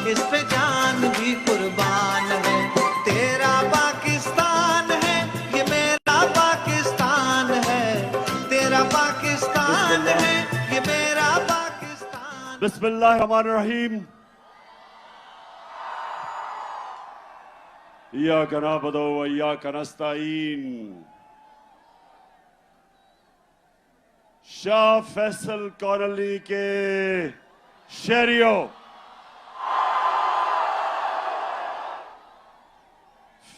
इस पे जान भी कुर्बान है। तेरा पाकिस्तान है, ये मेरा पाकिस्तान है। तेरा पाकिस्तान है, ये मेरा पाकिस्तान। बिस्मिल्लाहिर्रहमानिर्रहीम। इय्याका नअबुदु व इय्याका नस्तईन। शाह फैसल कॉलोनी के शहरियों,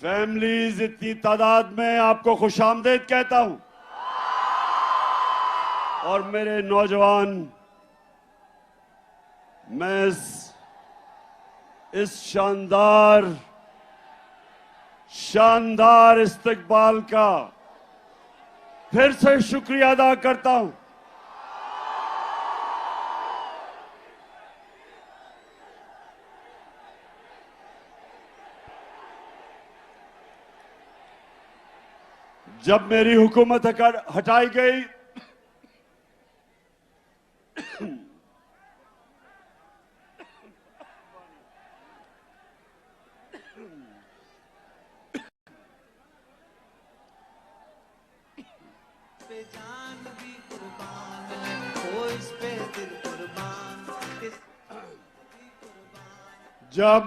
फैमिलीज, इतनी तादाद में आपको खुशामदीद कहता हूं। और मेरे नौजवान, मैं इस शानदार इस्तकबाल का फिर से शुक्रिया अदा करता हूं। जब मेरी हुकूमत हटाई गई, पे जान भी कुर्बान है, ओ इस पे दिल कुर्बान। जब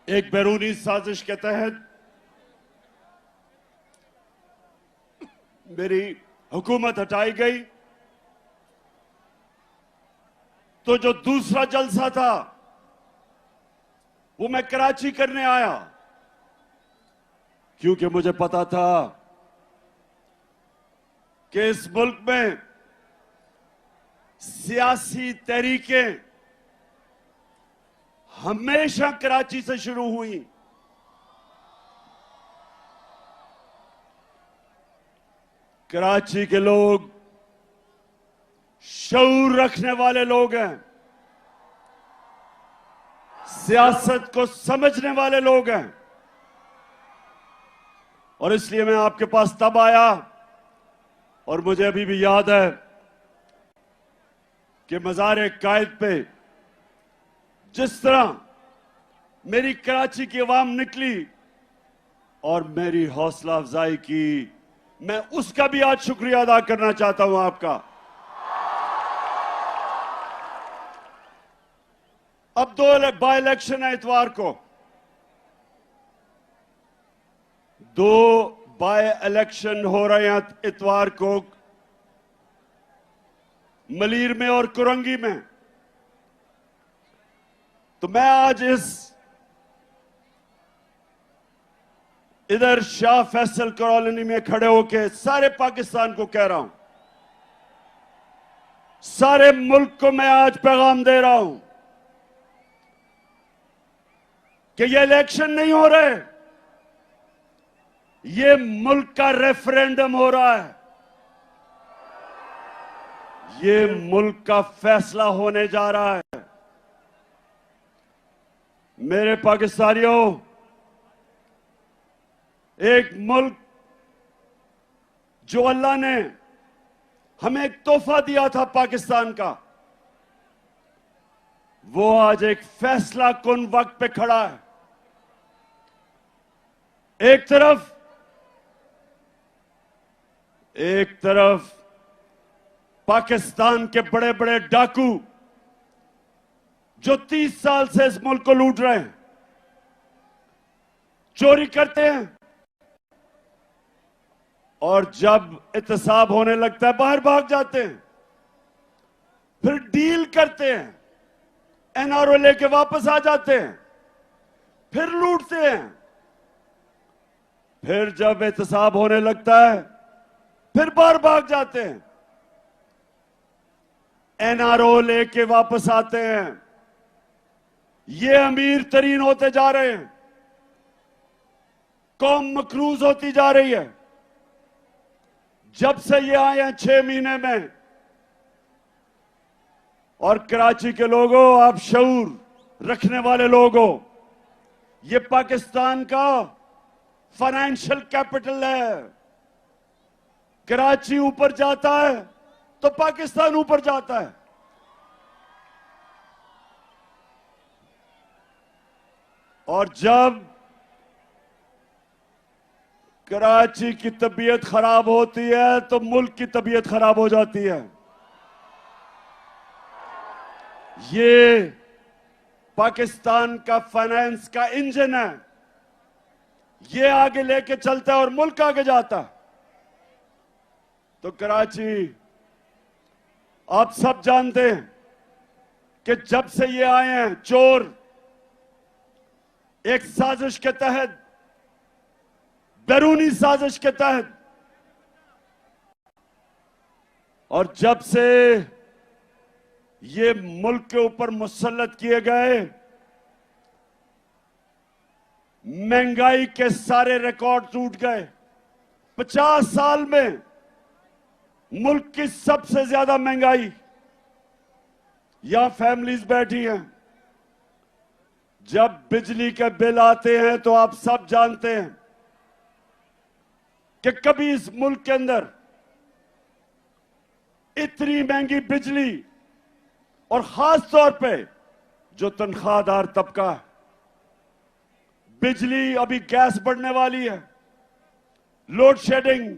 एक बैरूनी साजिश के तहत मेरी हुकूमत हटाई गई, तो जो दूसरा जलसा था वो मैं कराची करने आया, क्योंकि मुझे पता था कि इस मुल्क में सियासी तहरीकें हमेशा कराची से शुरू हुई। कराची के लोग शऊर रखने वाले लोग हैं, सियासत को समझने वाले लोग हैं, और इसलिए मैं आपके पास तब आया। और मुझे अभी भी याद है कि मज़ार कायद पे जिस तरह मेरी कराची की आवाम निकली और मेरी हौसला अफजाई की, मैं उसका भी आज शुक्रिया अदा करना चाहता हूं आपका। अब 2 बाय इलेक्शन है इतवार को। 2 बाय इलेक्शन हो रहे हैं इतवार को, मलीर में और कुरंगी में। तो मैं आज इधर शाह फैसल कॉलोनी में खड़े होकर सारे पाकिस्तान को कह रहा हूं, सारे मुल्क को मैं आज पैगाम दे रहा हूं कि ये इलेक्शन नहीं हो रहे, ये मुल्क का रेफरेंडम हो रहा है। ये मुल्क का फैसला होने जा रहा है। मेरे पाकिस्तानियों, एक मुल्क जो अल्लाह ने हमें एक तोहफा दिया था पाकिस्तान का, वो आज एक फैसला कुन वक्त पे खड़ा है। एक तरफ पाकिस्तान के बड़े बड़े डाकू जो 30 साल से इस मुल्क को लूट रहे हैं, चोरी करते हैं, और जब एहतसाब होने लगता है बाहर भाग जाते हैं, फिर डील करते हैं, एनआरओ लेके वापस आ जाते हैं, फिर लूटते हैं, फिर जब एहतसाब होने लगता है फिर बाहर भाग जाते हैं, एनआरओ लेके वापस आते हैं। ये अमीर तरीन होते जा रहे हैं, कौम मकरूज होती जा रही है। जब से ये आए हैं 6 महीने में, और कराची के लोगों, आप शऊर रखने वाले लोगों, ये पाकिस्तान का फाइनेंशियल कैपिटल है। कराची ऊपर जाता है तो पाकिस्तान ऊपर जाता है। और जब कराची की तबीयत खराब होती है तो मुल्क की तबीयत खराब हो जाती है। ये पाकिस्तान का फाइनेंस का इंजन है, ये आगे लेके चलता है और मुल्क आगे जाता है। तो कराची, आप सब जानते हैं कि जब से ये आए हैं चोर, एक साजिश के तहत, बैरूनी साजिश के तहत, और जब से ये मुल्क के ऊपर मुसल्लत किए गए, महंगाई के सारे रिकॉर्ड टूट गए। 50 साल में मुल्क की सबसे ज्यादा महंगाई। यहां फैमिलीज बैठी हैं, जब बिजली के बिल आते हैं तो आप सब जानते हैं कि कभी इस मुल्क के अंदर इतनी महंगी बिजली, और खास तौर पे जो तनख्वाहदार तबका है, बिजली, अभी गैस बढ़ने वाली है, लोड शेडिंग,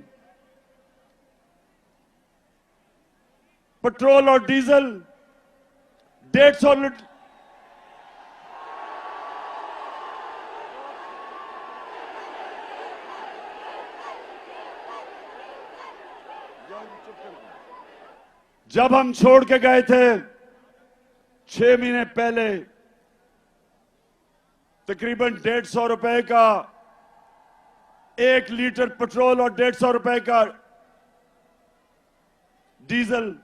पेट्रोल और डीजल 150 जब हम छोड़ के गए थे 6 महीने पहले, तकरीबन 150 रुपए का 1 लीटर पेट्रोल और 150 रुपए का डीजल।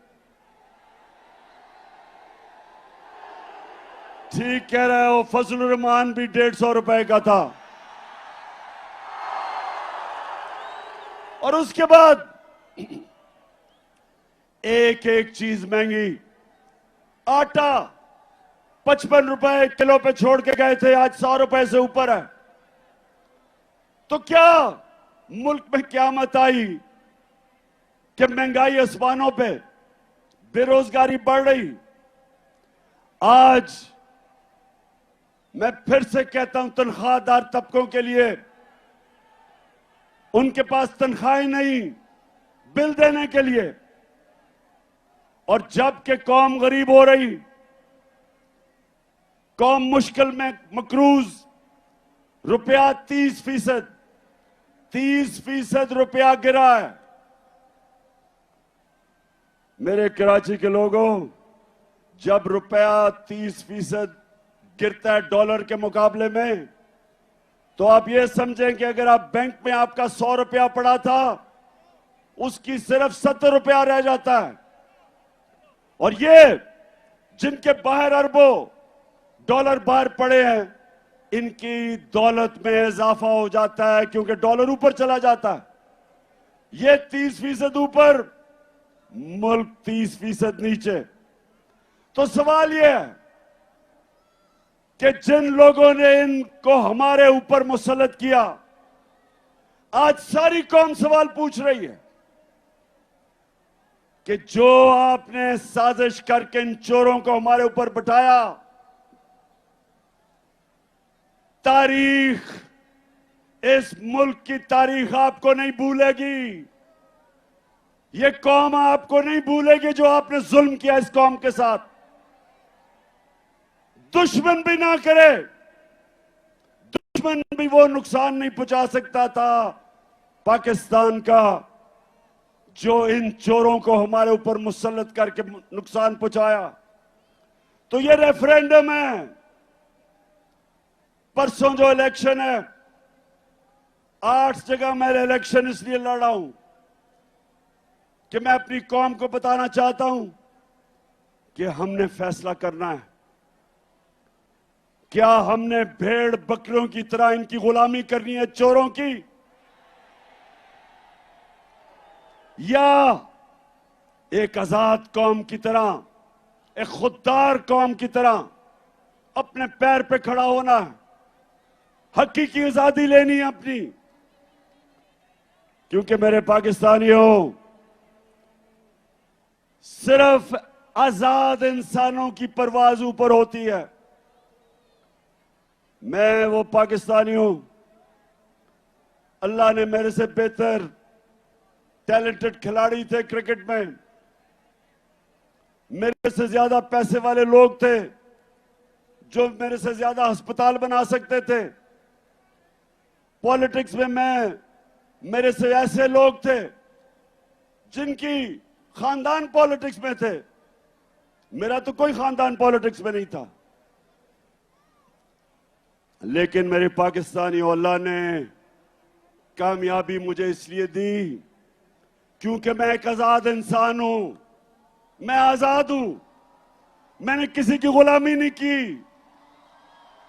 ठीक कह रहे हो, फजलुर रहमान भी 150 रुपए का था। और उसके बाद एक एक चीज महंगी। आटा 55 रुपए किलो पे छोड़ के गए थे, आज 100 रुपए से ऊपर है। तो क्या मुल्क में क़यामत आई कि महंगाई आसमानों पे, बेरोजगारी बढ़ रही। आज मैं फिर से कहता हूं, तनख्वाहदार तबकों के लिए, उनके पास तनख्वाहें नहीं बिल देने के लिए, और जब के कौम गरीब हो रही, कौम मुश्किल में मकरूज, रुपया 30% रुपया गिरा है। मेरे कराची के लोगों, जब रुपया 30% गिरता है डॉलर के मुकाबले में, तो आप ये समझें कि अगर आप बैंक में आपका 100 रुपया पड़ा था, उसकी सिर्फ 70 रुपया रह जाता है। और ये जिनके बाहर अरबों डॉलर बाहर पड़े हैं, इनकी दौलत में इजाफा हो जाता है, क्योंकि डॉलर ऊपर चला जाता है। ये 30% ऊपर, मुल्क 30% नीचे। तो सवाल यह है कि जिन लोगों ने इनको हमारे ऊपर मुसल्लत किया, आज सारी कौम सवाल पूछ रही है कि जो आपने साजिश करके इन चोरों को हमारे ऊपर बिठाया, तारीख, इस मुल्क की तारीख आपको नहीं भूलेगी। ये कौम आपको नहीं भूलेगी जो आपने जुल्म किया इस कौम के साथ। दुश्मन भी ना करे, दुश्मन भी वो नुकसान नहीं पहुंचा सकता था पाकिस्तान का, जो इन चोरों को हमारे ऊपर मुसल्लत करके नुकसान पहुंचाया। तो ये रेफरेंडम है, परसों जो इलेक्शन है, 8 जगह मैं इलेक्शन इसलिए लड़ रहा हूं कि मैं अपनी कौम को बताना चाहता हूं कि हमने फैसला करना है। क्या हमने भेड़ बकरियों की तरह इनकी गुलामी करनी है, चोरों की, या एक आजाद कौम की तरह, एक खुददार कौम की तरह अपने पैर पे खड़ा होना है, हकीकी आजादी लेनी है अपनी। क्योंकि मेरे पाकिस्तानियों, सिर्फ आजाद इंसानों की परवाज ऊपर होती है। मैं वो पाकिस्तानी हूं, अल्लाह ने मेरे से बेहतर टैलेंटेड खिलाड़ी थे क्रिकेट में, मेरे से ज्यादा पैसे वाले लोग थे जो मेरे से ज्यादा अस्पताल बना सकते थे। पॉलिटिक्स में मेरे से ऐसे लोग थे जिनकी खानदान पॉलिटिक्स में थे, मेरा तो कोई खानदान पॉलिटिक्स में नहीं था। लेकिन मेरे पाकिस्तानी अल्लाह ने कामयाबी मुझे इसलिए दी क्योंकि मैं एक आजाद इंसान हूं, मैं आजाद हूं, मैंने किसी की गुलामी नहीं की।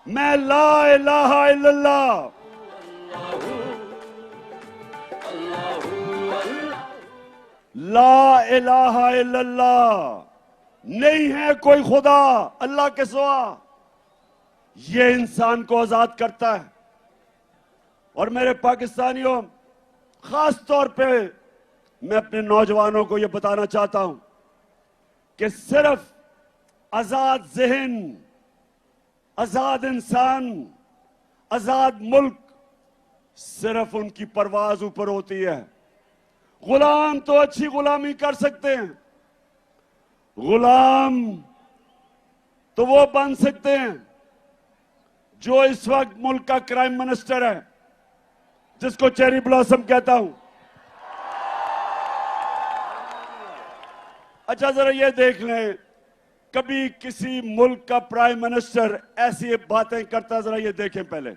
मैं ला इलाहा इल्लल्लाह, ला इलाहा इल्लल्लाह, नहीं है कोई खुदा अल्लाह के सिवा। ये इंसान को आजाद करता है। और मेरे पाकिस्तानियों, खास तौर पे मैं अपने नौजवानों को यह बताना चाहता हूं कि सिर्फ आजाद ज़हन, आजाद इंसान, आजाद मुल्क, सिर्फ उनकी परवाज ऊपर होती है। गुलाम तो अच्छी गुलामी कर सकते हैं, गुलाम तो वो बन सकते हैं जो इस वक्त मुल्क का क्राइम मिनिस्टर है, जिसको चेरी ब्लॉसम कहता हूं। अच्छा, जरा ये देख लें, कभी किसी मुल्क का प्राइम मिनिस्टर ऐसी बातें करता, जरा ये देखें पहले।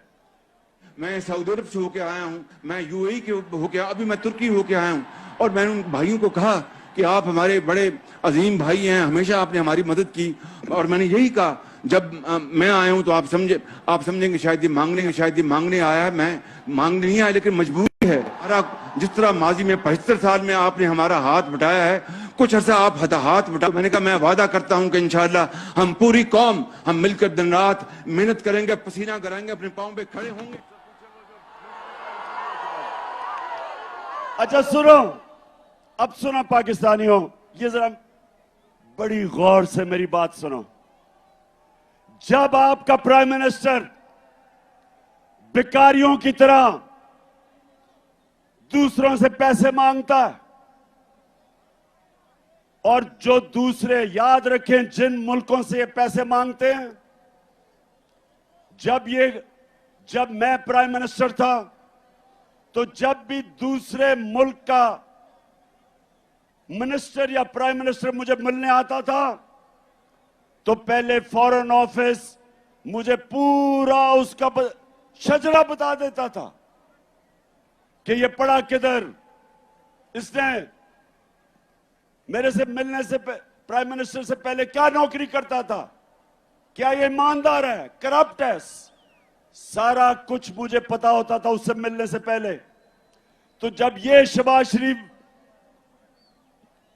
मैं सऊदी अरब से होके आया हूँ, मैं यूएई के होके, अभी मैं तुर्की होके आया हूँ, और मैंने उन भाइयों को कहा कि आप हमारे बड़े अजीम भाई हैं, हमेशा आपने हमारी मदद की। और मैंने यही कहा, जब मैं आया हूँ तो आप समझेंगे शायद ये मांगने आया है। मैं मांगने नहीं आया, लेकिन मजबूरी है। जिस तरह माजी में 75 साल में आपने हमारा हाथ बटाया है, कुछ अर्सा आप हाथ बटा। मैंने कहा मैं वादा करता हूं कि इंशाअल्लाह हम पूरी कौम हम मिलकर दिन रात मेहनत करेंगे, पसीना कराएंगे, अपने पांव पे खड़े होंगे। अच्छा सुनो, अब सुनो पाकिस्तानियों, ये जरा बड़ी गौर से मेरी बात सुनो। जब आपका प्राइम मिनिस्टर भिखारियों की तरह दूसरों से पैसे मांगता है, और जो दूसरे, याद रखें, जिन मुल्कों से ये पैसे मांगते हैं, जब मैं प्राइम मिनिस्टर था तो जब भी दूसरे मुल्क का मिनिस्टर या प्राइम मिनिस्टर मुझे मिलने आता था तो पहले फॉरेन ऑफिस मुझे पूरा उसका शजरा बता देता था कि ये पढ़ा किधर, इसने मेरे से मिलने से, प्राइम मिनिस्टर से पहले क्या नौकरी करता था, क्या ये ईमानदार है, करप्ट है, सारा कुछ मुझे पता होता था उससे मिलने से पहले। तो जब ये शहबाज शरीफ,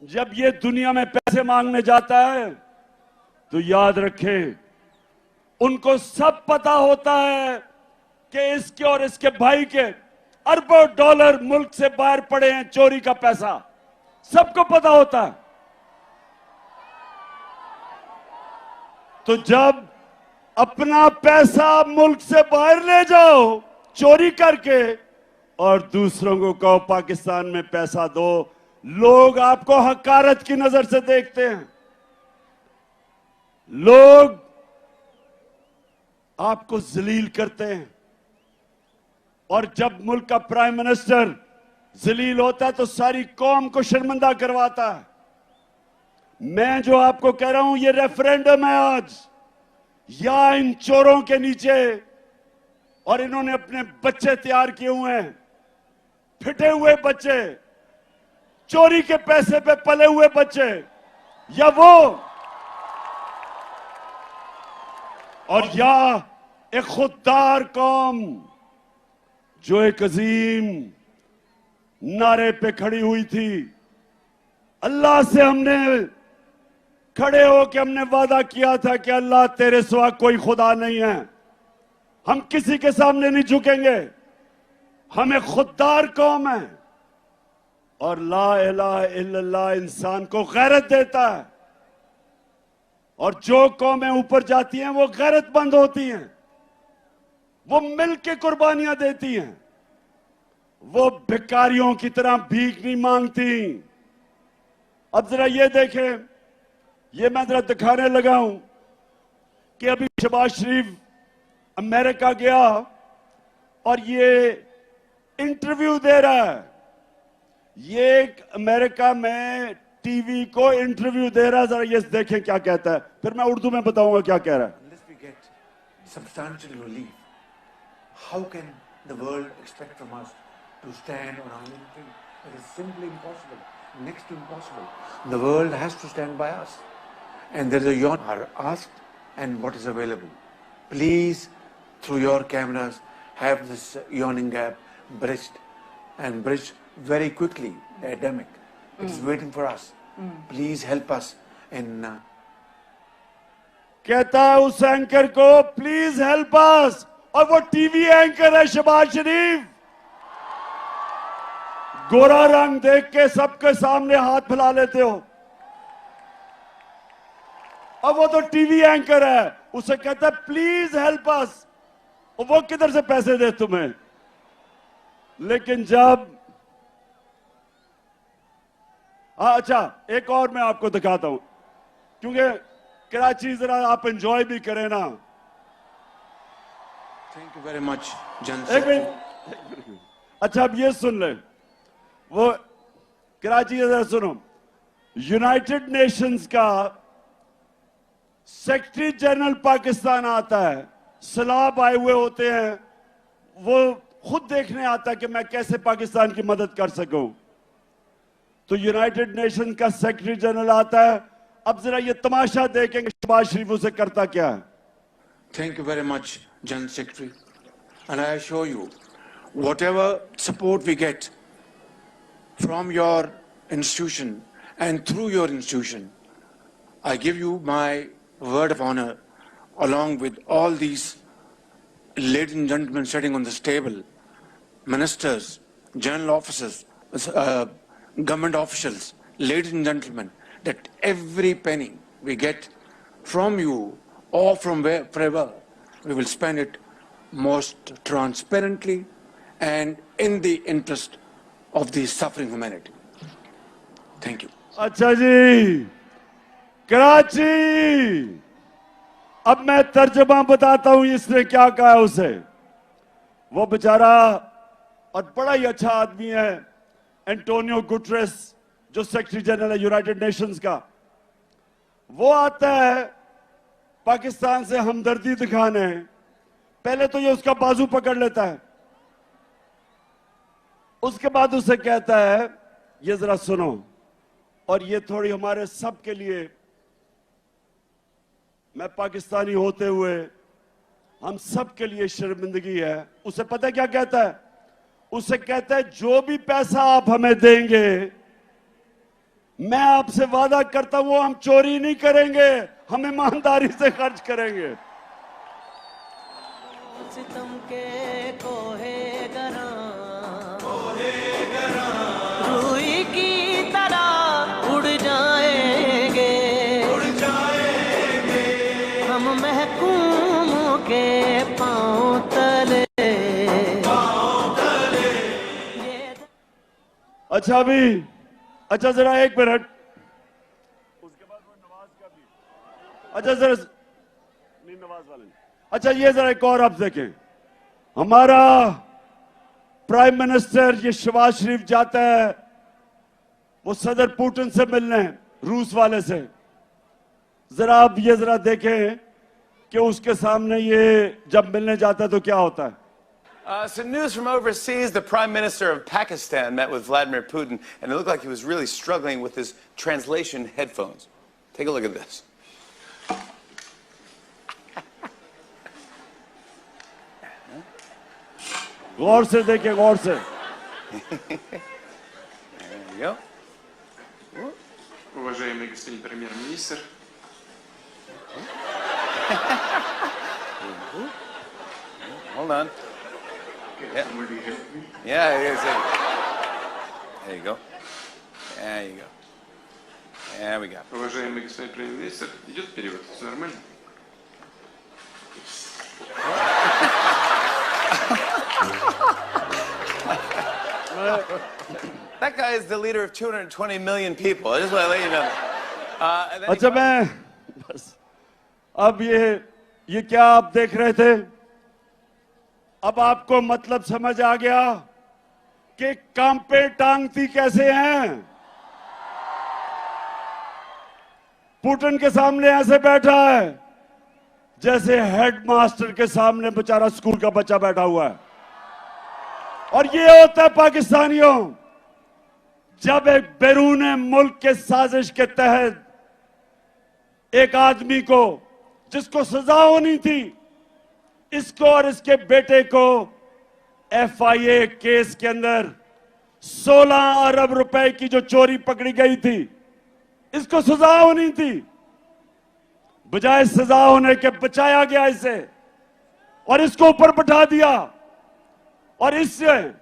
जब ये दुनिया में पैसे मांगने जाता है तो याद रखें, उनको सब पता होता है कि इसके और इसके भाई के अरबों डॉलर मुल्क से बाहर पड़े हैं, चोरी का पैसा, सबको पता होता है। तो जब अपना पैसा मुल्क से बाहर ले जाओ चोरी करके और दूसरों को कहो पाकिस्तान में पैसा दो, लोग आपको हकारत की नजर से देखते हैं, लोग आपको जलील करते हैं। और जब मुल्क का प्राइम मिनिस्टर जलील होता है तो सारी कौम को शर्मिंदा करवाता है। मैं जो आपको कह रहा हूं, ये रेफरेंडम है आज, या इन चोरों के नीचे, और इन्होंने अपने बच्चे तैयार किए हुए हैं, फिटे हुए बच्चे, चोरी के पैसे पे पले हुए बच्चे, या वो, और या एक खुददार कौम जो एक अजीम नारे पे खड़ी हुई थी। अल्लाह से हमने खड़े होकर हमने वादा किया था कि अल्लाह तेरे सिवा कोई खुदा नहीं है, हम किसी के सामने नहीं झुकेंगे, हम एक खुददार कौम है। और ला इलाहा इल्लल्लाह इंसान को गैरत देता है, और जो कौमें ऊपर जाती हैं वो गैरतमंद होती हैं। वो मिल के कुर्बानियां देती हैं, वो भिखारियों की तरह भीख नहीं मांगती। अब जरा ये देखें, ये मैं जरा दिखाने लगा हूं कि अभी शहबाज शरीफ अमेरिका गया और ये इंटरव्यू दे रहा है। ये अमेरिका में टीवी को इंटरव्यू दे रहा है, जरा ये देखें क्या कहता है, फिर मैं उर्दू में बताऊंगा क्या कह रहा है। Unless we get substantial relief, how can the world expect from us to stand on our own feet? It is simply impossible, next to impossible. The world has to stand by us. And there is a yawn are asked and what is available. Please, through your cameras, have this yawning gap bridged and bridged very quickly. The epidemic. It is waiting for us. Please help us in कहता है उस anchor को please help us, और वो TV anchor है शहबाज शरीफ। गोरा रंग देख के सबके सामने हाथ फैला लेते हो। अब वो तो टीवी एंकर है, उसे कहता है प्लीज हेल्प अस, और वो किधर से पैसे दे तुम्हें। लेकिन जब अच्छा, एक और मैं आपको दिखाता हूं, क्योंकि कराची जरा आप एंजॉय भी करें ना। Thank you very much, Jan एक Secretary. मिनट, अच्छा अब ये सुन ले, वो कराची जरा सुनो। यूनाइटेड नेशंस का सेक्रेटरी जनरल पाकिस्तान आता है, सलाब आए हुए होते हैं, वो खुद देखने आता है कि मैं कैसे पाकिस्तान की मदद कर सकूं। तो यूनाइटेड नेशन का सेक्रेटरी जनरल आता है। अब जरा ये तमाशा देखेंगे शहबाज शरीफ उसे करता क्या है। Thank you very much, Jan Secretary. And I assure you, whatever support we get from your institution and through your institution, I give you my word of honor, along with all these ladies and gentlemen sitting on this table, ministers, general officers, government officials, ladies and gentlemen, that every penny we get from you or from wherever, we will spend it most transparently and in the interest of the suffering humanity. Thank you. अच्छा जी, कराची, अब मैं तर्जमा बताता हूं इसने क्या कहा है उसे। वो बेचारा और बड़ा ही अच्छा आदमी है एंटोनियो गुटरेस, जो सेक्रेटरी जनरल है यूनाइटेड नेशंस का। वो आता है पाकिस्तान से हमदर्दी दिखाने, पहले तो ये उसका बाजू पकड़ लेता है, उसके बाद उसे कहता है ये जरा सुनो, और ये थोड़ी हमारे सब के लिए, मैं पाकिस्तानी होते हुए हम सब के लिए शर्मिंदगी है। उसे पता है क्या कहता है? उसे कहता है जो भी पैसा आप हमें देंगे, मैं आपसे वादा करता हूं हम चोरी नहीं करेंगे, हम ईमानदारी से खर्च करेंगे। सितम के कोहे गरा रूई की तरह उड़ जाएंगे हम महकूमों के पांव तले। अच्छा भी, अच्छा जरा एक मिनट, उसके बाद वो नवाज का भी, अच्छा जरा नहीं नवाज वाले, अच्छा ये जरा एक और आप देखें, हमारा प्राइम मिनिस्टर ये शहबाज शरीफ जाता है वो सदर पुतिन से मिलने, रूस वाले से। जरा आप ये जरा देखें कि उसके सामने ये जब मिलने जाता है तो क्या होता है। Some news from overseas. The Prime Minister of Pakistan met with Vladimir Putin, and it looked like he was really struggling with his translation headphones. Take a look at this. गौर से देखिए, गौर से। There you go. Уважаемый господин премьер-министр, Hold on. can will be help me? Yeah, it is. There you go. There you go. There we go. Уважаемый господин премьер-министр, идет перевод, все нормально? That guy is the leader of 220 million people. I just want to let you know that. And then he अच्छा मैं बस अब ये क्या आप देख रहे थे? अब आपको मतलब समझ आ गया कि कांपे टांगती कैसे हैं। पुतिन के सामने ऐसे बैठा है जैसे हेडमास्टर के सामने बेचारा स्कूल का बच्चा बैठा हुआ है। और ये होता है पाकिस्तानियों, जब एक बैरूने मुल्क के साजिश के तहत एक आदमी को जिसको सजा होनी थी, इसको और इसके बेटे को FIA केस के अंदर 16 अरब रुपए की जो चोरी पकड़ी गई थी, इसको सजा होनी थी, बजाय सजा होने के बचाया गया इसे और इसको ऊपर बैठा दिया। और इससे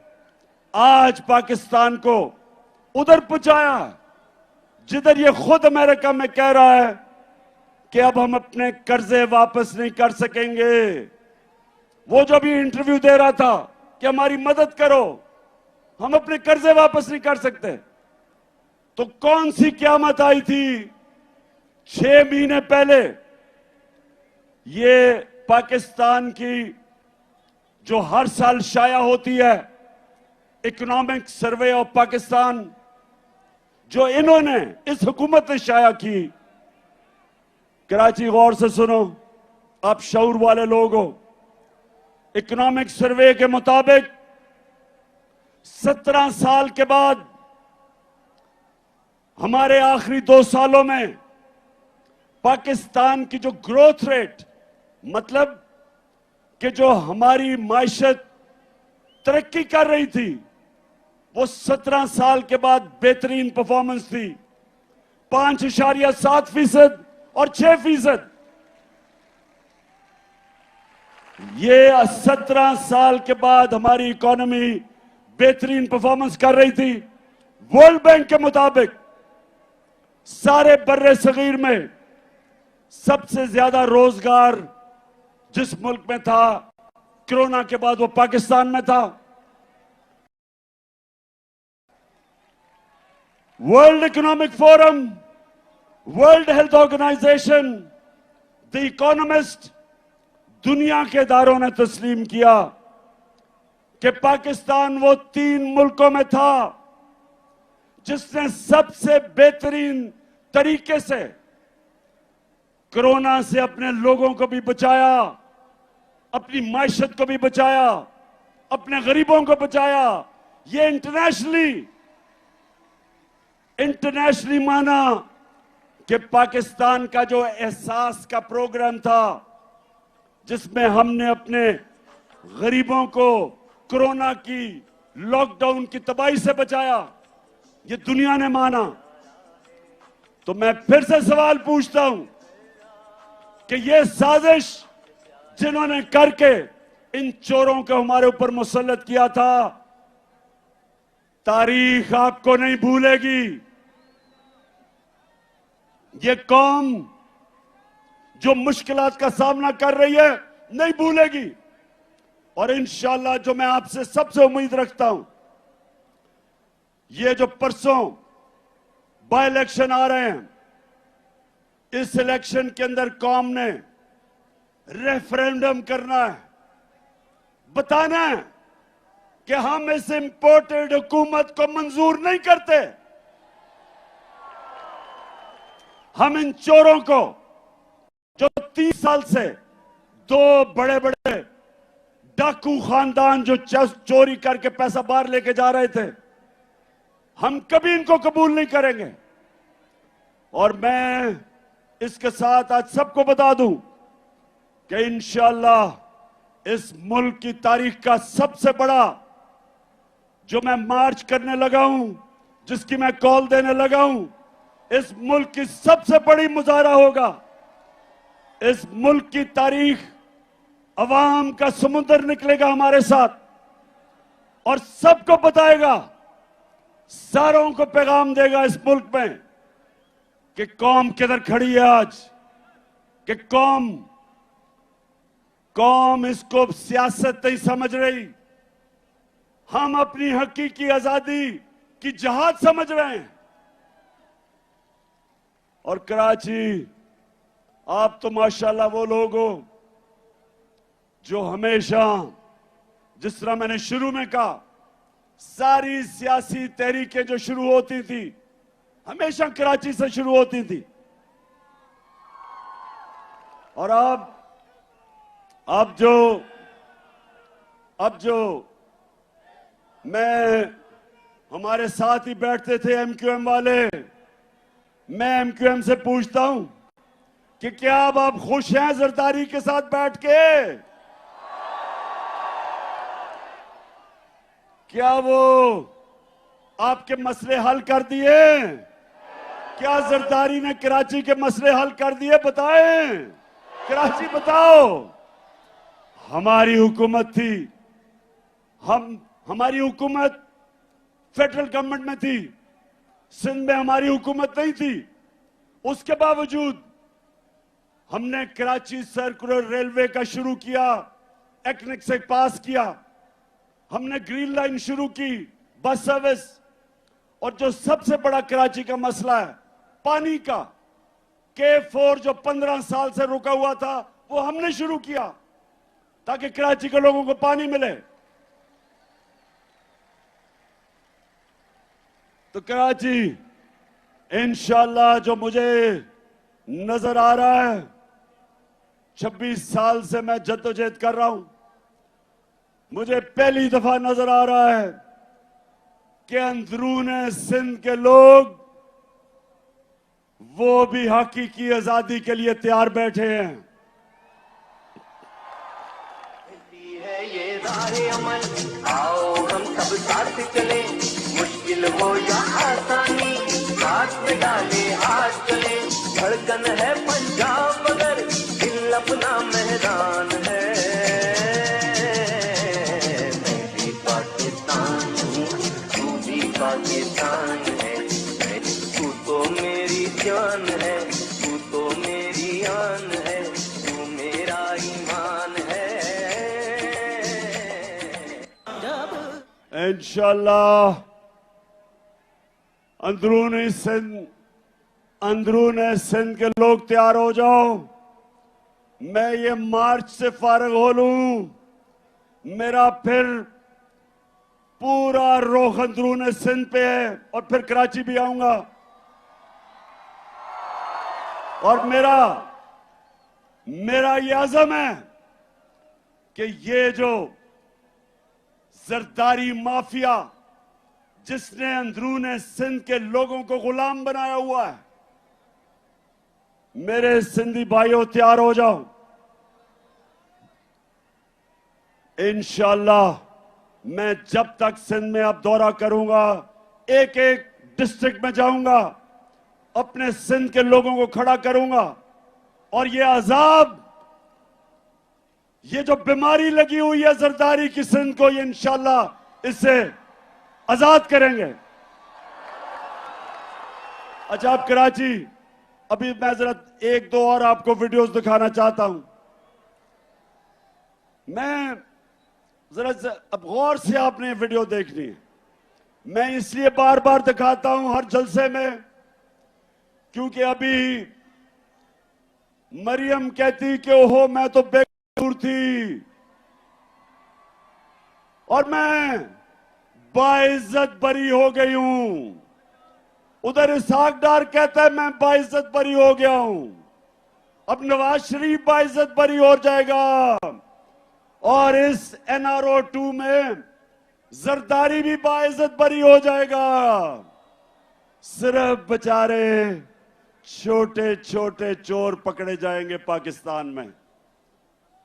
आज पाकिस्तान को उधर पहुंचाया जिधर ये खुद अमेरिका में कह रहा है कि अब हम अपने कर्जे वापस नहीं कर सकेंगे। वो जो भी इंटरव्यू दे रहा था कि हमारी मदद करो, हम अपने कर्जे वापस नहीं कर सकते। तो कौन सी क़यामत आई थी 6 महीने पहले? ये पाकिस्तान की जो हर साल शाया होती है इकोनॉमिक सर्वे ऑफ पाकिस्तान, जो इन्होंने इस हुकूमत ने शाया की। कराची गौर से सुनो, आप शऊर वाले लोग हो। इकोनॉमिक सर्वे के मुताबिक 17 साल के बाद हमारे आखिरी 2 सालों में पाकिस्तान की जो ग्रोथ रेट, मतलब कि जो हमारी मायशत तरक्की कर रही थी, वो 17 साल के बाद बेहतरीन परफॉर्मेंस थी। 5.7% और 6%। ये 17 साल के बाद हमारी इकोनॉमी बेहतरीन परफॉर्मेंस कर रही थी। वर्ल्ड बैंक के मुताबिक सारे बर्रे सगीर में सबसे ज्यादा रोजगार जिस मुल्क में था कोरोना के बाद, वो पाकिस्तान में था। World Economic Forum, World Health Organization, the Economist, दुनिया के इदारों ने तस्लीम किया कि पाकिस्तान वो 3 मुल्कों में था जिसने सबसे बेहतरीन तरीके से कोरोना से अपने लोगों को भी बचाया, अपनी मायशत को भी बचाया, अपने गरीबों को बचाया। ये इंटरनेशनली माना कि पाकिस्तान का जो एहसास का प्रोग्राम था, जिसमें हमने अपने गरीबों को कोरोना की लॉकडाउन की तबाही से बचाया, ये दुनिया ने माना। तो मैं फिर से सवाल पूछता हूं कि ये साजिश जिन्होंने करके इन चोरों को हमारे ऊपर मुसल्लत किया था, तारीख आपको नहीं भूलेगी। ये कौम जो मुश्किलात का सामना कर रही है नहीं भूलेगी। और इंशाअल्लाह जो मैं आपसे सबसे उम्मीद रखता हूं, ये जो परसों बाय इलेक्शन आ रहे हैं, इस इलेक्शन के अंदर कौम ने रेफरेंडम करना है, बताना है कि हम इस इंपोर्टेड हुकूमत को मंजूर नहीं करते। हम इन चोरों को, जो 30 साल से 2 बड़े बड़े डाकू खानदान जो चोरी करके पैसा बाहर लेके जा रहे थे, हम कभी इनको कबूल नहीं करेंगे। और मैं इसके साथ आज सबको बता दूं कि इंशाअल्लाह इस मुल्क की तारीख का सबसे बड़ा जो मैं मार्च करने लगा हूं, जिसकी मैं कॉल देने लगा हूं, इस मुल्क की सबसे बड़ी मुजाहरा होगा। इस मुल्क की तारीख, अवाम का समुद्र निकलेगा हमारे साथ और सबको बताएगा, सारों को पैगाम देगा इस मुल्क में कि कौम किधर खड़ी है आज, कि कौम इसको सियासत नहीं समझ रही। हम अपनी हकीकी आजादी कि जहाज समझ रहे हैं। और कराची, आप तो माशाल्लाह वो लोग हो जो हमेशा, जिस तरह मैंने शुरू में कहा, सारी सियासी तहरीकें जो शुरू होती थी हमेशा कराची से शुरू होती थी। और अब जो मैं, हमारे साथ ही बैठते थे एमक्यूएम वाले, मैं एमक्यूएम से पूछता हूं कि क्या अब आप खुश हैं जरदारी के साथ बैठ के? क्या वो आपके मसले हल कर दिए? क्या जरदारी ने कराची के मसले हल कर दिए? बताएं, कराची बताओ। हमारी हुकूमत थी, हमारी हुकूमत फेडरल गवर्नमेंट में थी, सिंध में हमारी हुकूमत नहीं थी। उसके बावजूद हमने कराची सर्कुलर रेलवे का शुरू किया, एक्निक से पास किया, हमने ग्रीन लाइन शुरू की, बस सर्विस। और जो सबसे बड़ा कराची का मसला है पानी का, K4 जो 15 साल से रुका हुआ था, वो हमने शुरू किया ताकि कराची के लोगों को पानी मिले। तो कराची, इंशाल्लाह, जो मुझे नजर आ रहा है, 26 साल से मैं जद्दोजहद कर रहा हूं, मुझे पहली दफा नजर आ रहा है कि अंदरूने सिंध के लोग वो भी हकीकी आजादी के लिए तैयार बैठे हैं। है ये राहे अमल, आओ हम सब साथ चले, मुश्किल हो या आसानी, हाथ में डाले हाथ चले। धड़कन है पंजाब मगर दिल अपना मैदान है। मैं भी पाकिस्तान हूँ, तू भी पाकिस्तान है। तू तो मेरी जान है, तू तो मेरी आन है, तू मेरा ईमान है। इंशाल्लाह अंदरूने सिंध के लोग तैयार हो जाओ। मैं ये मार्च से फारिग हो लूं, मेरा फिर पूरा रुख अंदरूने सिंध पे है और फिर कराची भी आऊंगा। और मेरा ये अज़म है कि ये जो जरदारी माफिया जिसने अंदरूने सिंध के लोगों को गुलाम बनाया हुआ है, मेरे सिंधी भाइयों तैयार हो जाओ। इंशाल्लाह मैं जब तक सिंध में अब दौरा करूंगा, एक एक डिस्ट्रिक्ट में जाऊंगा, अपने सिंध के लोगों को खड़ा करूंगा और ये अजाब, ये जो बीमारी लगी हुई है जरदारी की सिंध को, ये इंशाल्लाह इससे आजाद करेंगे। अच्छा, आप कराची, अभी मैं जरा एक दो और आपको वीडियोस दिखाना चाहता हूं। मैं जरा अब गौर से आपने वीडियो देखनी है। मैं इसलिए बार बार दिखाता हूं हर जलसे में क्योंकि अभी मरियम कहती कि ओहो मैं तो बेकसूर थी और मैं बाइज्जत बरी हो गई हूं। उधर इसहाक डार कहता है मैं बाइज्जत बरी हो गया हूं। अब नवाज शरीफ बाइज्जत बरी हो जाएगा और इस NRO 2 में जरदारी भी बाइज्जत बरी हो जाएगा। सिर्फ बेचारे छोटे छोटे चोर पकड़े जाएंगे पाकिस्तान में।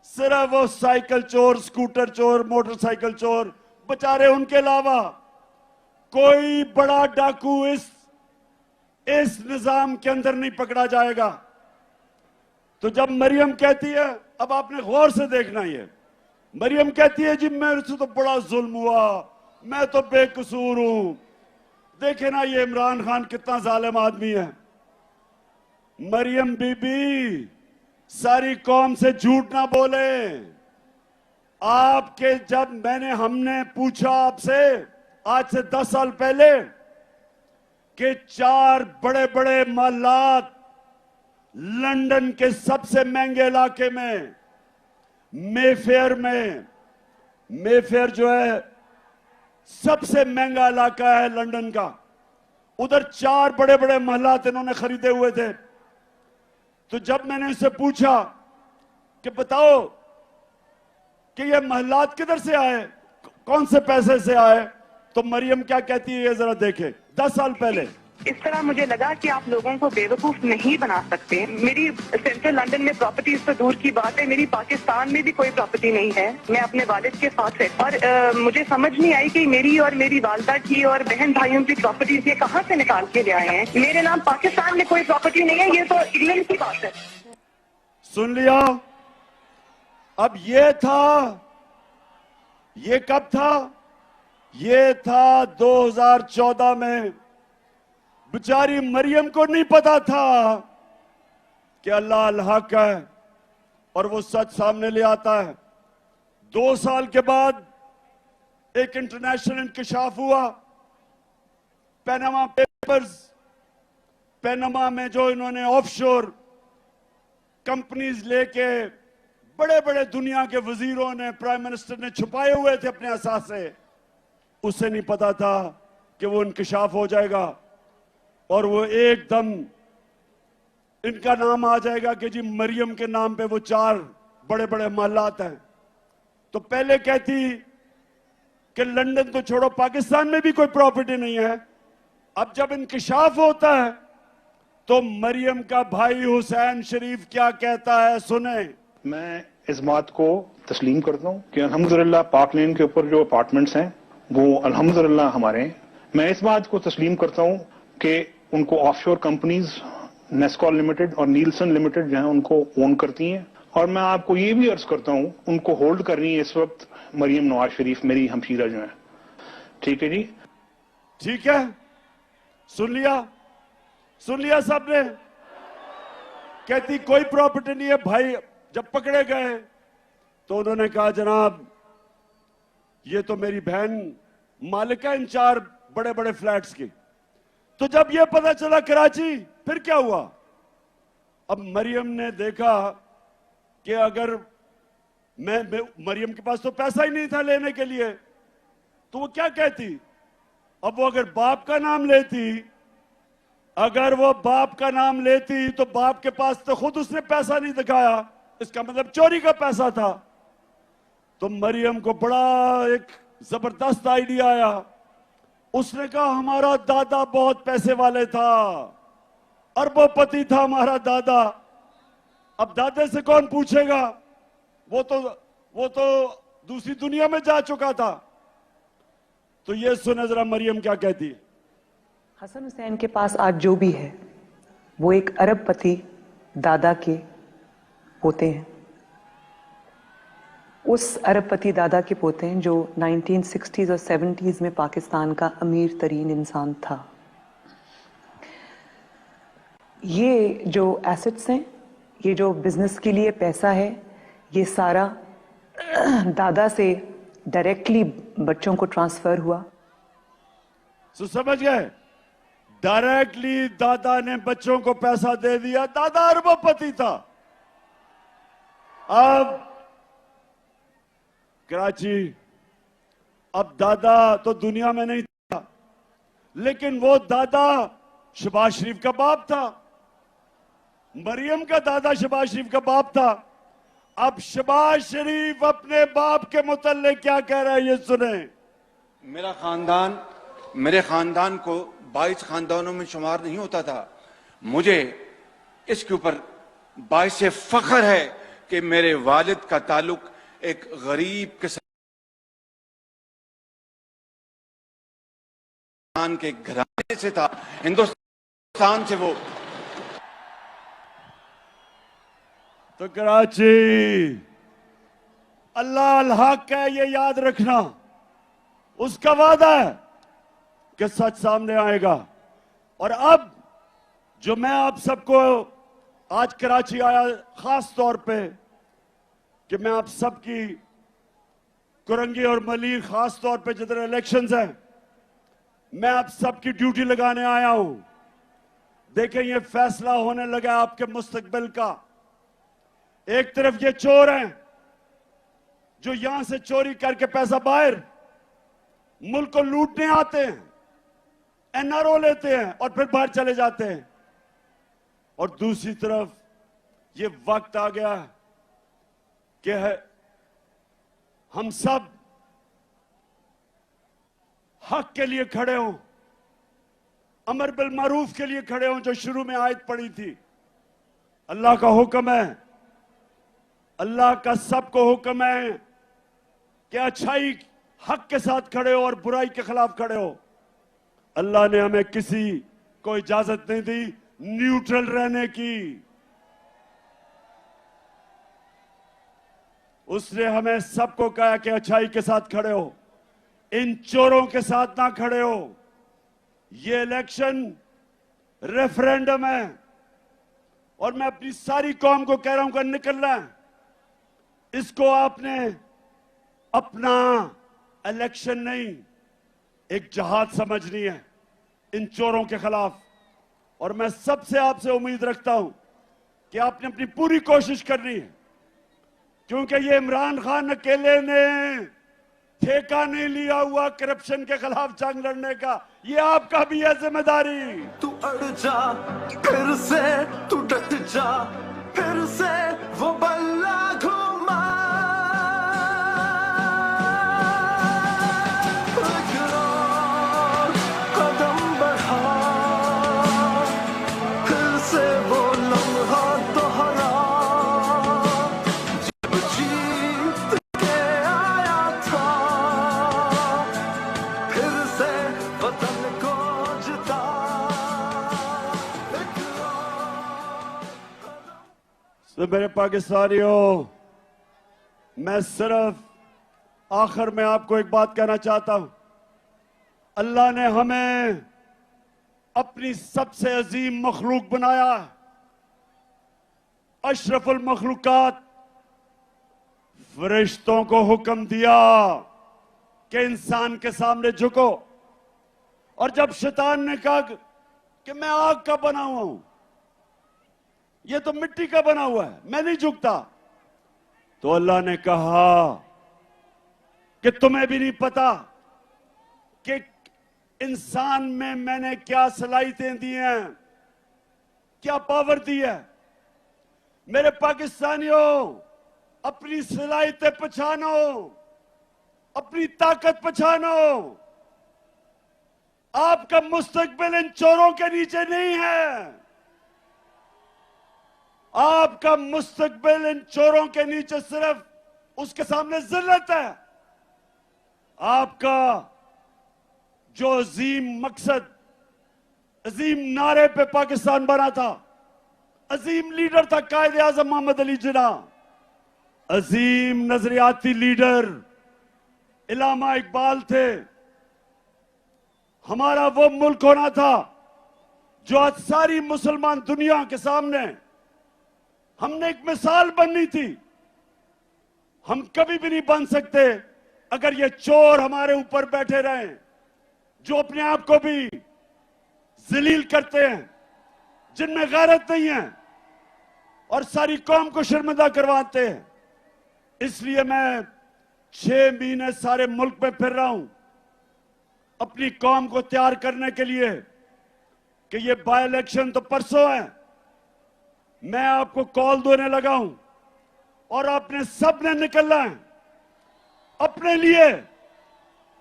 सिर्फ वो साइकिल चोर, स्कूटर चोर, मोटरसाइकिल चोर, बेचारे, उनके अलावा कोई बड़ा डाकू इस निजाम के अंदर नहीं पकड़ा जाएगा। तो जब मरियम कहती है, अब आपने गौर से देखना, ये मरियम कहती है जी मेरे से तो बड़ा जुल्म हुआ, मैं तो बेकसूर हूं। देखे ना ये इमरान खान कितना जालिम आदमी है। मरियम बीबी, सारी कौम से झूठ ना बोले। आपके जब हमने पूछा आपसे आज से 10 साल पहले कि 4 बड़े बड़े महलात लंदन के सबसे महंगे इलाके में, मेफेयर में, मेफेयर जो है सबसे महंगा इलाका है लंदन का, उधर 4 बड़े बड़े महलात इन्होंने खरीदे हुए थे। तो जब मैंने इससे पूछा कि बताओ कि ये महलात किधर से आए, कौन से पैसे से आए, तो मरियम क्या कहती है ये जरा देखें। 10 साल पहले इस तरह मुझे लगा कि आप लोगों को बेवकूफ नहीं बना सकते। मेरी सेंट्रल लंदन में प्रॉपर्टीज तो दूर की बात है, मेरी पाकिस्तान में भी कोई प्रॉपर्टी नहीं है। मैं अपने वालिद के साथ है और मुझे समझ नहीं आई कि मेरी और मेरी वालदा की और बहन भाइयों की प्रॉपर्टीज ये कहाँ से निकाल के ले आए हैं। मेरे नाम पाकिस्तान में कोई प्रॉपर्टी नहीं है, ये तो इंग्लैंड की बात है। सुन लिया। अब ये कब था? ये था 2014 में। बेचारी मरियम को नहीं पता था कि अल्लाह अल हक है और वो सच सामने ले आता है। 2 साल के बाद एक इंटरनेशनल इंकशाफ हुआ, पैनामा पेपर्स। पैनामा में जो इन्होंने ऑफशोर कंपनीज लेके बड़े बड़े दुनिया के वजीरों ने, प्राइम मिनिस्टर ने छुपाए हुए थे अपने असासे, उसे नहीं पता था कि वो इंकशाफ हो जाएगा और वो एकदम इनका नाम आ जाएगा कि जी मरियम के नाम पे वो 4 बड़े बड़े महलात हैं। तो पहले कहती कि लंदन तो छोड़ो, पाकिस्तान में भी कोई प्रॉपर्टी नहीं है। अब जब इंकशाफ होता है तो मरियम का भाई हुसैन शरीफ क्या कहता है, सुने। मैं इस बात को तस्लीम करता हूँ कि अल्हम्दुलिल्लाह पाक लेन के ऊपर जो अपार्टमेंट्स हैं वो अल्हम्दुलिल्लाह हमारे हैं। मैं इस बात को तस्लीम करता हूँ कि उनको ऑफशोर कंपनीज नेस्कॉल लिमिटेड और नीलसन लिमिटेड जो है उनको ओन करती हैं। और मैं आपको ये भी अर्ज करता हूँ उनको होल्ड कर रही है इस वक्त मरियम नवाज शरीफ, मेरी हमशीरा जो है। ठीक है जी, ठीक है। सुन लिया सबने। कहती कोई प्रॉपर्टी नहीं है। भाई जब पकड़े गए तो उन्होंने कहा जनाब ये तो मेरी बहन मालिक है इन 4 बड़े बड़े फ्लैट्स की। तो जब ये पता चला कराची, फिर क्या हुआ? अब मरियम ने देखा कि अगर मरियम के पास तो पैसा ही नहीं था लेने के लिए, तो वो क्या कहती? अब वो अगर बाप का नाम लेती तो बाप के पास तो खुद उसने पैसा नहीं दिखाया, इसका मतलब चोरी का पैसा था। तो मरियम को बड़ा एक जबरदस्त आइडिया आया। उसने कहा हमारा दादा बहुत पैसे वाले था, अरबोपति था हमारा दादा। अब दादे से कौन पूछेगा, वो तो दूसरी दुनिया में जा चुका था। तो ये सुने जरा मरियम क्या कहती है। हसन हुसैन के पास आज जो भी है वो एक अरबपति दादा के पोते हैं। उस अरबपति दादा के पोते हैं जो 1960s और 70s में पाकिस्तान का अमीर तरीन इंसान था। ये जो एसेट्स हैं, ये जो बिजनेस के लिए पैसा है, ये सारा दादा से डायरेक्टली बच्चों को ट्रांसफर हुआ। तो समझ गए, डायरेक्टली दादा ने बच्चों को पैसा दे दिया। दादा अरबपति था। अब कराची, अब दादा तो दुनिया में नहीं था, लेकिन वो दादा शहबाज शरीफ का बाप था। मरियम का दादा शहबाज शरीफ का बाप था। अब शहबाज शरीफ अपने बाप के मुतल्लिक क्या कह रहा है, ये सुने। मेरे खानदान को 22 खानदानों में शुमार नहीं होता था। मुझे इसके ऊपर बाइस फख्र है कि मेरे वालिद का ताल्लुक एक गरीब किसान के घराने से था, हिंदुस्तान से। वो तो कराची अल्लाह अल हक है, ये याद रखना। उसका वादा है कि सच सामने आएगा। और अब जो मैं आप सबको आज कराची आया खास तौर पे कि मैं आप सबकी कुरंगी और मलीर खास तौर पे जिधर इलेक्शंस हैं, मैं आप सबकी ड्यूटी लगाने आया हूं। देखें, ये फैसला होने लगा आपके मुस्तकबिल का। एक तरफ ये चोर हैं जो यहां से चोरी करके पैसा बाहर मुल्क को लूटने आते हैं, एनआरओ लेते हैं और फिर बाहर चले जाते हैं। और दूसरी तरफ ये वक्त आ गया कि हम सब हक के लिए खड़े हों, अमर बिल मारूफ के लिए खड़े हों, जो शुरू में आयत पड़ी थी। अल्लाह का हुक्म है, अल्लाह का सबको हुक्म है कि अच्छाई हक के साथ खड़े हो और बुराई के खिलाफ खड़े हो। अल्लाह ने हमें किसी को इजाजत नहीं दी न्यूट्रल रहने की। उसने हमें सबको कहा कि अच्छाई के साथ खड़े हो, इन चोरों के साथ ना खड़े हो। ये इलेक्शन रेफरेंडम है और मैं अपनी सारी कौम को कह रहा हूं कि निकलना है। इसको आपने अपना इलेक्शन नहीं, एक जहाद समझनी है इन चोरों के खिलाफ। और मैं सबसे आपसे उम्मीद रखता हूं कि आपने अपनी पूरी कोशिश करनी है, क्योंकि ये इमरान खान अकेले ने ठेका नहीं लिया हुआ करप्शन के खिलाफ जंग लड़ने का, ये आपका भी है जिम्मेदारी। तू अड़ जा फिर से, तू डट जा फिर से, वो बल्ला घुमा। कदम बढ़ा फिर से, वो लम्हा दोहरा जब जीत के आया था, फिर से वतन को जिता। तो मेरे पाकिस्तानियों, मैं सिर्फ आखिर में आपको एक बात कहना चाहता हूं। अल्लाह ने हमें अपनी सबसे अजीम मखलूक बनाया, अशरफुल मखलूकात। फरिश्तों को हुक्म दिया कि इंसान के सामने झुको, और जब शैतान ने कहा कि मैं आग का बना हुआ हूं, ये तो मिट्टी का बना हुआ है, मैं नहीं झुकता, तो अल्लाह ने कहा कि तुम्हें भी नहीं पता कि इंसान में मैंने क्या सलाहियतें दी हैं, क्या पावर दी है। मेरे पाकिस्तानियों, अपनी सलाहियतें पहचानो, अपनी ताकत पहचानो। आपका मुस्तकबिल इन चोरों के नीचे नहीं है। आपका मुस्तकबिल इन चोरों के नीचे सिर्फ उसके सामने जिल्लत है। आपका जो अजीम मकसद, अजीम नारे पे पाकिस्तान बना था, अजीम लीडर था कायद आजम मोहम्मद अली जिन्ना, अजीम नजरियाती लीडर इलामा इकबाल थे। हमारा वो मुल्क होना था जो आज सारी मुसलमान दुनिया के सामने हमने एक मिसाल बननी थी। हम कभी भी नहीं बन सकते अगर ये चोर हमारे ऊपर बैठे रहे, जो अपने आप को भी जलील करते हैं, जिनमें गैरत नहीं है और सारी कौम को शर्मिंदा करवाते हैं। इसलिए मैं 6 महीने सारे मुल्क में फिर रहा हूं अपनी कौम को तैयार करने के लिए कि ये बाय इलेक्शन तो परसों है। मैं आपको कॉल देने लगा हूं और आपने सबने निकलना है अपने लिए,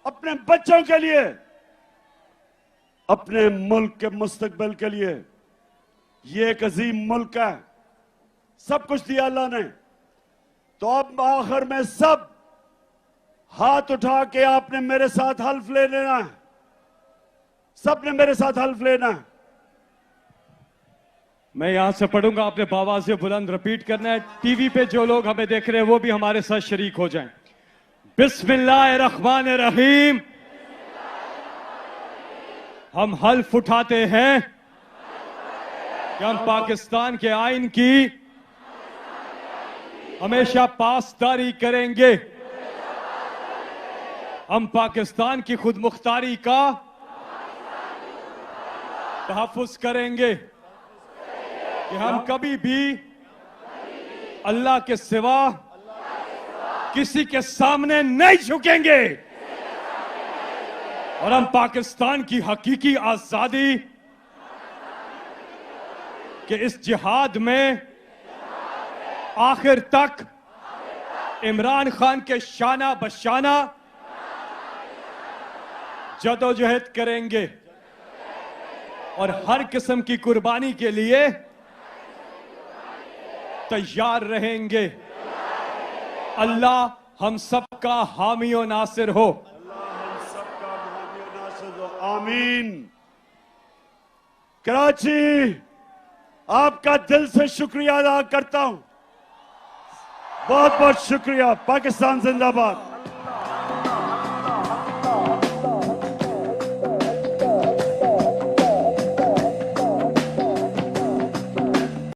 अपने बच्चों के लिए, अपने मुल्क के मुस्तकबिल के लिए। ये एक अजीम मुल्क है, सब कुछ दिया अल्लाह ने। तो अब आखिर में सब हाथ उठा के आपने मेरे साथ हल्फ ले लेना है, सबने मेरे साथ हल्फ लेना है। मैं यहां से पढ़ूंगा, आपने बाबा से बुलंद रिपीट करना है। टीवी पे जो लोग हमें देख रहे हैं वो भी हमारे साथ शरीक हो जाएं। बिस्मिल्लाहिर्रहमानिर्रहीम। हम हल्फ उठाते हैं कि हम पाकिस्तान के आइन की हमेशा पासदारी करेंगे। हम पाकिस्तान की खुद मुख्तारी का तहफ़्फ़ुज़ करेंगे कि हम कभी भी अल्लाह के सिवा किसी के सामने नहीं झुकेंगे और हम पाकिस्तान की हकीकी आजादी के इस जिहाद में आखिर तक इमरान खान के शाना बशाना जदोजहद करेंगे और हर किस्म की कुर्बानी के लिए तैयार रहेंगे। अल्लाह हम सबका हामी और नासिर हो। आमीन। कराची, आपका दिल से शुक्रिया अदा करता हूं। बहुत बहुत शुक्रिया। पाकिस्तान जिंदाबाद।